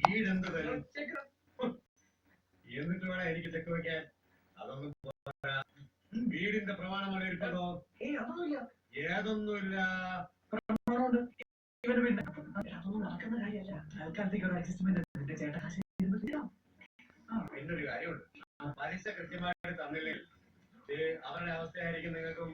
ഈ രണ്ട് തരും എന്നിട്ട് വേണം എനിക്ക് ചെക്ക് വെക്കാൻ. അതൊന്നും വീടിന്റെ പ്രമാണമാണ് എടുത്തതോ? ഏതൊന്നുമില്ല. പിന്നൊരു കാര്യമുണ്ട്, പലിശ കൃത്യമായിട്ട് തന്നില്ലെങ്കിൽ അവരുടെ അവസ്ഥയായിരിക്കും നിങ്ങൾക്കും.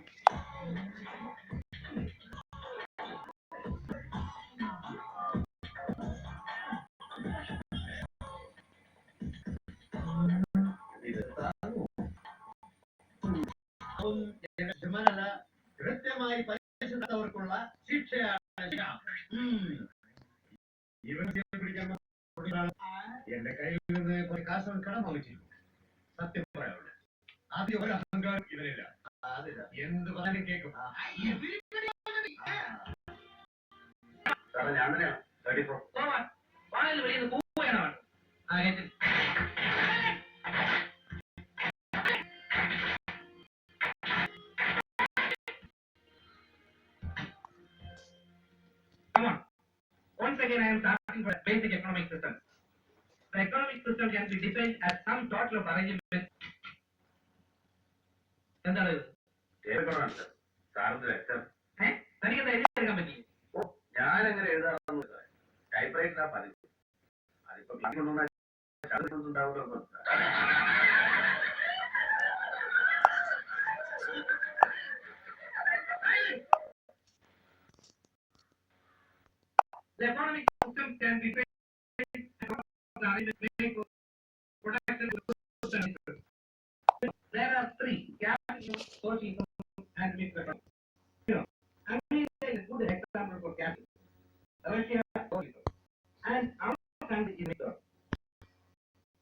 കൃത്യമായി പലിശ തന്നവർക്കുള്ള ശിക്ഷയാണ്. എന്റെ കയ്യിൽ നിന്ന് കാശ് കടം വാങ്ങിച്ചിരുന്നു. സത്യം പറയാനുണ്ട്, ആദ്യം ഒരു അഹങ്കാരം ഇവരില്ല. എന്ത് പറഞ്ഞാലും കേൾക്കും. ഞാൻ Come on. Once again, I am asking for a basic economic system. The economic system can be defined as some total of arrangements. എന്താണ് തനിക്കെന്താ എഴുതിയെടുക്കാൻ പറ്റി? ഞാനെങ്ങനെ എഴുതാറൊന്നും ടൈപ്പ്റൈറ്ററാ പതിവ്. അതിപ്പോ കൊണ്ടുവന്നുണ്ടാവുമല്ലോ. The economic system can be there are three: capital, socialism, and mixed economy. America is a good example for capital. Russia, socialism, and our country is mixed.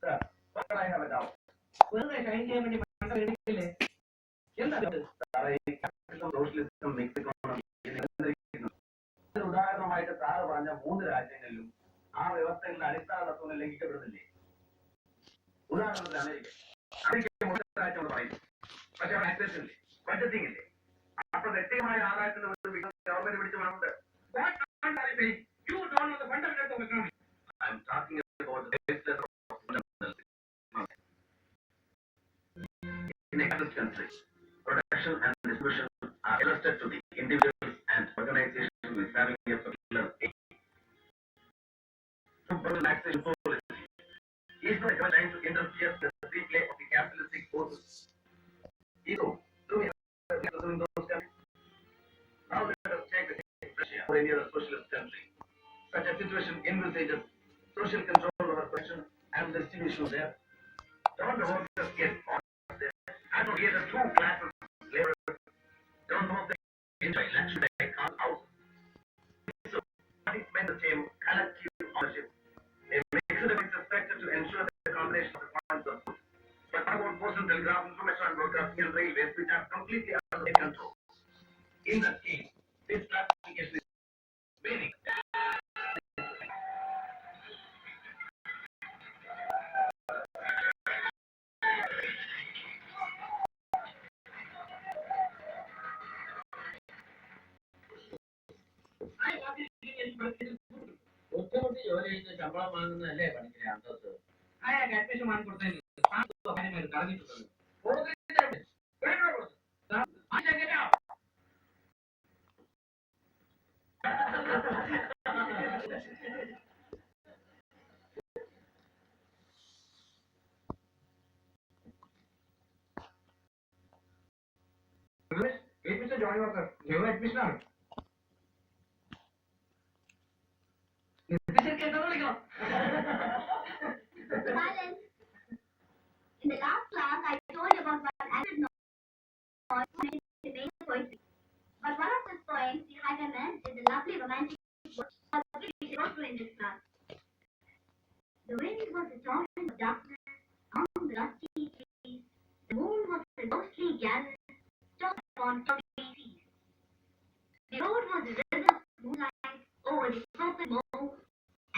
Sir, but I have a doubt. Well, I can't give any answer. Capitalism, socialism, mixed economy. ഉദാഹരണമായിട്ട് sir പറഞ്ഞ 3 രാജ്യങ്ങളിലും ആ വ്യവസ്ഥകളുടെ അടിസ്ഥാന തത്വങ്ങൾ ലംഘിക്കപ്പെടുന്നില്ലേ? ഉദാഹരണത്തിന് America രാജ്യം പറയുന്നു, പക്ഷെ അവിടെ ടാക്സേഷൻ ഇല്ലേ, ബഡ്ജറ്റിംഗ് ഇല്ലേ? അപ്പൊ വ്യക്തിഗതമായ ആദായത്തിന് ഗവൺമെന്റ് പിടിച്ചു വാങ്ങുന്നുണ്ട്. In a capitalist country, production and distribution are entrusted to the individuals and organizations with having a particular aim. Taxation policy is not trying to interfere with the free play of the capitalistic forces. Now let us take Russia or any other socialist country. Such a situation envisages social control over production and distribution there. Don't the workers get on there? I don't hear the two classes labor. Don't know they enjoy luxury car house. So it meant the same collective ownership. A mixed is expected to ensure the combination of the funds of food. But how about postal telegraph, information and broadcasting and railways, which are completely under their control? In that case, this classification is very ബുദ്ധിമുട്ടി ജോലി ചെയ്ത് ശമ്പളം വാങ്ങുന്നതല്ലേ പണിക്കിന് അന്തസ്? അയാൾക്ക് admission വാങ്ങിക്കൊടുത്തതിന് കളഞ്ഞിട്ടുണ്ട്. Johnnie Walker new അഡ്മിഷനാണ്. In the last class, I told you about what acid noise made the main poetry. But one of his poems, The Highwayman, is a lovely romantic book which we wrote to in this class. The wind was a torrent of darkness on the rusty trees. The moon was a ghostly gallus stopped upon cloudy seas. The road was a river of moonlight over the open moor,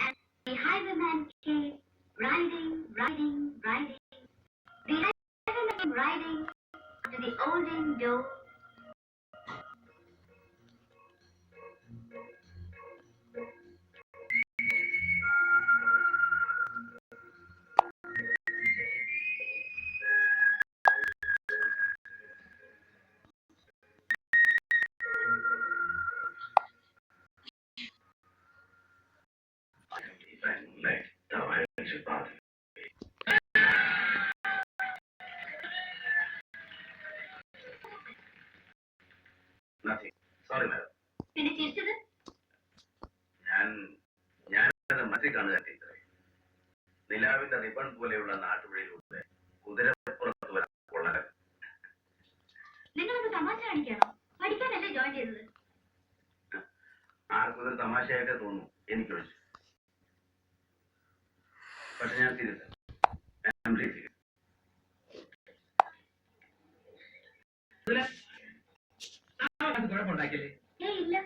and the highwayman came riding, riding, riding. The highwayman came riding to the olden door. പിന്നെ ചിരിച്ചത്? ഞാനത് മനസ്സിൽ കാണുക ടീച്ചറെ. നിലാവിന്റെ ribbon പോലെയുള്ള നാട്ടുവഴിയിലൂടെ കുതിരപ്പുറത്ത് വരാൻ കൊള്ളാൻ. നിങ്ങളത് തമാശ കാണിക്കാണോ? പഠിക്കാനല്ലേ ജോയിൻ ചെയ്തത്? ആർക്കൊരു തമാശയായിട്ടേ തോന്നുന്നു, എനിക്കൊഴിച്ചു. പക്ഷെ ഞാൻ സീരിയസ്. കുഴപ്പമുണ്ടാക്കിയല്ലേ? ഇല്ല.